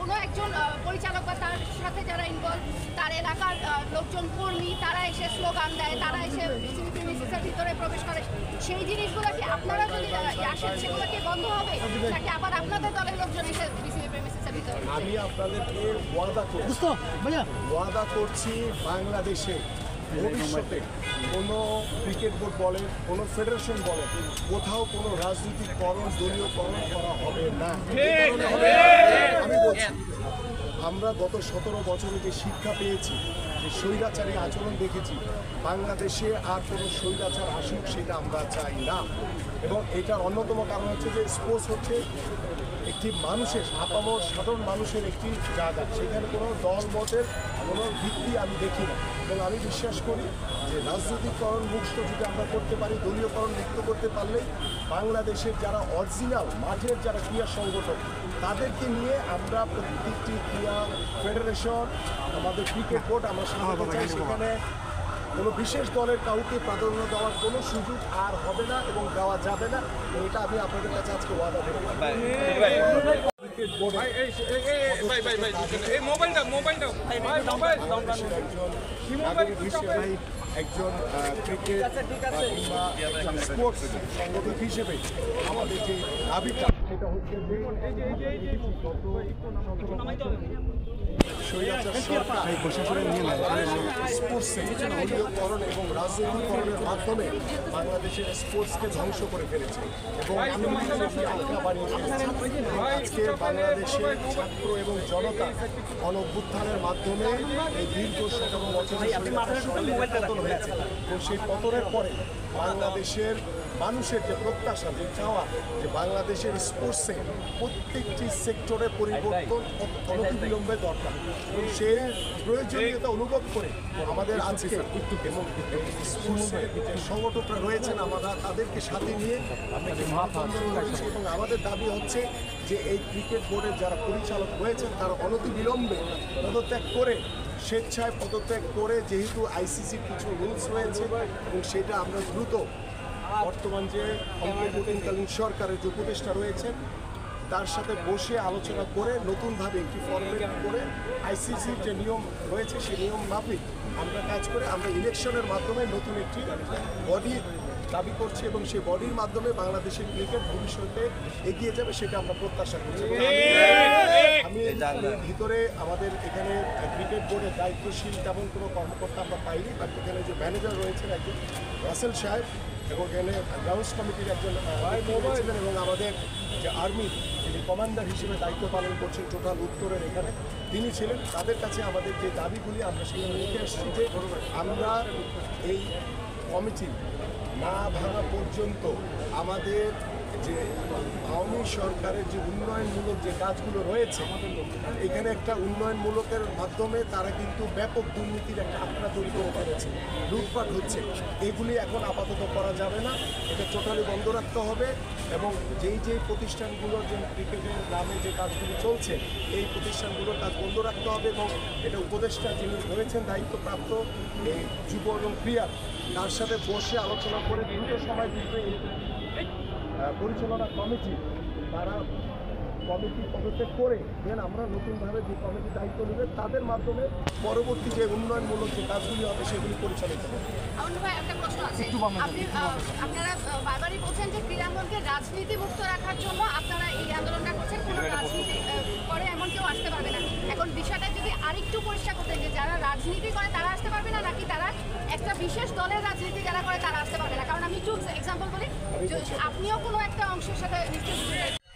কোনো একজন পরিচালক বা তার সাথে যারা ইনভলভ, তার এলাকার লোকজন কর্মী, তারা এসে স্লোগান দেয়, তারা এসে বিসিবি প্রেমিসিসের ভিতরে প্রবেশ করে, সেই জিনিসগুলো কি আপনারা যদি আসেন সেগুলো কি বন্ধ হবে নাকি আবার আপনাদের দলের লোকজন এসে বিসিবি প্রেমিসিসের ভিতরে? আমি আপনাদেরকে ওয়াদা করছি বাংলাদেশে ভবিষ্যতে কোনো ক্রিকেট বোর্ড বলেন, কোনো ফেডারেশন বলেন, কোথাও কোনো রাজনীতিকরণ, দলীয়করণ করা হবে না। আমি বলছি, আমরা গত 17 বছরে যে শিক্ষা পেয়েছি, যে স্বৈরাচারী আচরণ দেখেছি, বাংলাদেশে আর কোনো স্বৈরাচার আসুক সেটা আমরা চাই না। এবং এটার অন্যতম কারণ হচ্ছে যে স্পোর্টস হচ্ছে একটি মানুষের, আপামর সাধারণ মানুষের একটি জায়গা, সেখানে কোনো দল মতের কোনো ভিত্তি আমি দেখি না। এবং আমি বিশ্বাস করি যে রাজনৈতিকরণ মুক্ত যদি আমরা করতে পারি, দলীয়করণ মুক্ত করতে পারলে বাংলাদেশের যারা অরিজিনাল মাঠের যারা ক্রীড়া সংগঠন, তাদেরকে নিয়ে আমরা প্রত্যেকটি ক্রীড়া ফেডারেশন, আমাদের ক্রিকেট বোর্ড আমরা সামনে চাই, সেখানে কোনো বিশেষ দলের কাউকে প্রাধান্য দেওয়ার কোনো সুযোগ আর হবে না এবং দেওয়া যাবে না। এটা আমি আপনাদের কাছে আজকে ওয়াদা দেব। একজন ক্রিকেট কিংবা স্পোর্টস সংগঠক হিসেবে আমাদের যে দাবিটা সেটা হচ্ছে দলীয়করণ এবং রাজনৈতিকরণের মাধ্যমে বাংলাদেশের স্পোর্টসকে ধ্বংস করে ফেলেছে এবং আজকে বাংলাদেশের ছাত্র এবং জনতা গণ-অভ্যুত্থানের মাধ্যমে এই দীর্ঘ 17 বছরের পতন হয়েছে এবং সেই পতনের পরে বাংলাদেশের মানুষের যে প্রত্যাশা, যে চাওয়া, যে বাংলাদেশের স্পোর্টসে প্রত্যেকটি সেক্টরে পরিবর্তন অনতিবিলম্বে দরকার এবং সেই প্রয়োজনীয়তা অনুভব করে আমাদের আজকে এবং স্পোর্টসের যে সংগঠকরা রয়েছেন, আমরা তাদেরকে সাথে নিয়ে আপনাকে মানববন্ধন করেছি এবং আমাদের দাবি হচ্ছে যে এই ক্রিকেট বোর্ডের যারা পরিচালক রয়েছেন তারা অনতিবিলম্বে পদত্যাগ করে, স্বেচ্ছায় পদত্যাগ করে, যেহেতু আইসিসির কিছু রুলস রয়েছে এবং সেটা আমরা দ্রুত বর্তমান যে অন্তর্বর্তীকালীন সরকারের যে উপদেষ্টা রয়েছেন তার সাথে বসে আলোচনা করে নতুনভাবে একটি ফরমেট করে আইসিসির যে নিয়ম রয়েছে সেই নিয়ম মাফিক আমরা কাজ করে আমরা ইলেকশনের মাধ্যমে নতুন একটি বডি দাবি করছি এবং সেই বডির মাধ্যমে বাংলাদেশের ক্রিকেট ভবিষ্যতে এগিয়ে যাবে সেটা আমরা প্রত্যাশা করছি। আমি ভিতরে আমাদের এখানে ক্রিকেট বোর্ডের দায়িত্বশীল তেমন কোনো কর্মকর্তা আমরা পাইনি, বাট এখানে যে ম্যানেজার রয়েছেন একজন রাসেল সাহেব এবং এখানে গ্রাউন্ডস কমিটির একজন ছিলেন এবং আমাদের যে আর্মি যিনি কমান্ডার হিসেবে দায়িত্ব পালন করছেন টোটাল উত্তরের এখানে তিনি ছিলেন। তাদের কাছে আমাদের যে দাবিগুলি আমরা সেখানে লিখে এসেছি যে আমরা এই কমিটি না ভাঙা পর্যন্ত আমাদের যে আওয়ামী সরকারের যে উন্নয়নমূলক যে কাজগুলো রয়েছে, এখানে একটা উন্নয়নমূলকের মাধ্যমে তারা কিন্তু ব্যাপক দুর্নীতির একটা আখড়া তৈরি করে ফেলেছে, লুটপাট হচ্ছে, এগুলি এখন আপাতত করা যাবে না, এটা টোটালি বন্ধ রাখতে হবে এবং যেই প্রতিষ্ঠানগুলোর যে ক্রিকেটের নামে যে কাজগুলি চলছে এই প্রতিষ্ঠানগুলোর কাজ বন্ধ রাখতে হবে এবং এটা উপদেষ্টা যিনি রয়েছেন দায়িত্বপ্রাপ্ত এই যুব এবং ক্রীড়া তার সাথে বসে আলোচনা করে দ্রুত সময় দিতে পরিচালনা কমিটি তারা কমিটি পদত্যাগ করে দেন আমরা নতুনভাবে যে কমিটি দায়িত্ব নেবে তাদের মাধ্যমে পরবর্তী যে উন্নয়নমূলক যে কাজগুলি হবে সেগুলি পরিচালিত হবে। আপনারা বারবারই বলছেন যে ক্রীড়াঙ্গনকে রাজনীতি মুক্ত রাখার জন্য আপনারা এই আন্দোলনটা করছেন, কোনো রাজনীতি করে এমন কেউ আসতে পারবে না। এখন বিষয়টা যদি আরেকটু পরিষ্কার করতে যে যারা রাজনীতি করে তারা আসতে পারবে না নাকি তারা একটা বিশেষ দলের রাজনীতি যারা করে তারা আসতে পারবে না? কারণ আমি একটু এক্সাম্পল বলি, আপনিও কোনো একটা অংশের সাথে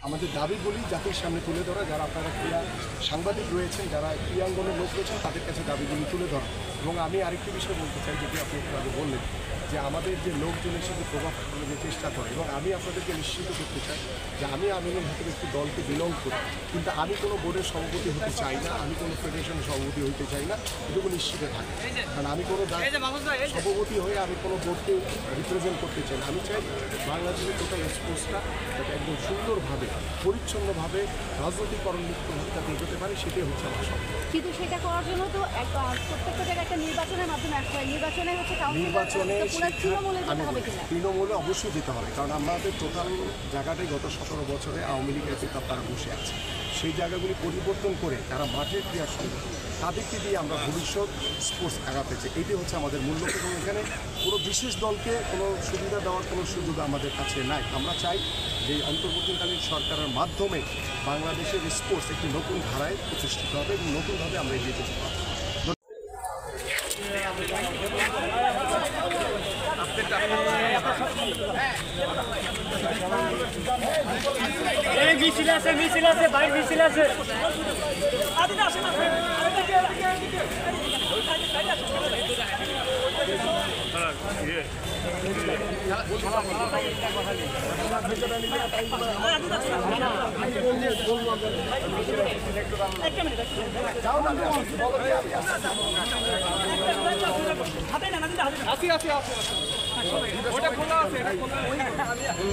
আমাদের দাবিগুলি জাতির সামনে তুলে ধরা, যারা আপনারা ক্রীড়া সাংবাদিক রয়েছেন, যারা ক্রীড়াঙ্গনের লোক রয়েছেন তাদের কাছে দাবিগুলি তুলে ধরা। এবং আমি আরেকটি বিষয় বলতে চাই, যেটি আপনি একটু আগে বললেন যে আমাদের যে লোকজন এসে যে প্রভাব ফেলানোর যে চেষ্টা করে, এবং আমি আপনাদেরকে নিশ্চিত করতে চাই যে আমি আমিনের ভিতরে একটি দলকে বিলং করি, কিন্তু আমি কোনো বোর্ডের সভাপতি হতে চাই না, আমি কোনো ফেডারেশনের সভাপতি হতে চাই না, এটুকু নিশ্চিত থাকে। কারণ আমি কোনো সভাপতি হয়ে আমি কোনো বোর্ডকে রিপ্রেজেন্ট করতে চাই না। আমি চাই বাংলাদেশের টোটাল স্পোর্টসটা যাতে একদম সুন্দরভাবে পরিচ্ছন্নভাবে রাজনৈতিকরণ মুক্তভাবে যাতে এগোতে পারে, সেটাই হচ্ছে আমার স্বপ্ন। কিন্তু সেটা করার জন্য তো প্রত্যেকটা জায়গায় একটা নির্বাচনের মাধ্যমে আসতে হয়। নির্বাচনে তৃণমূলে অবশ্যই যেতে হবে, কারণ আমাদের টোটাল জায়গাটাই গত 17 বছরে আওয়ামী লীগের পিতা তারা বসে আছে। সেই জায়গাগুলি পরিবর্তন করে তারা মাঠের ক্রীড়া শুরু তাদেরকে দিয়ে আমরা ভবিষ্যৎ স্পোর্টস আগাতে চাই। এটি হচ্ছে আমাদের মূল লক্ষ্য এবং এখানে কোনো বিশেষ দলকে কোনো সুবিধা দেওয়ার কোনো সুযোগ আমাদের কাছে নাই। আমরা চাই যে অন্তর্বর্তীকালীন সরকারের মাধ্যমে বাংলাদেশের স্পোর্টস একটি নতুন ধারায় প্রতিষ্ঠিত হবে এবং নতুনভাবে আমরা এগিয়ে যেতে পারব। মিছিল আছে ভাই, মিছিল আছে। আছে ওটা খোলা আছে।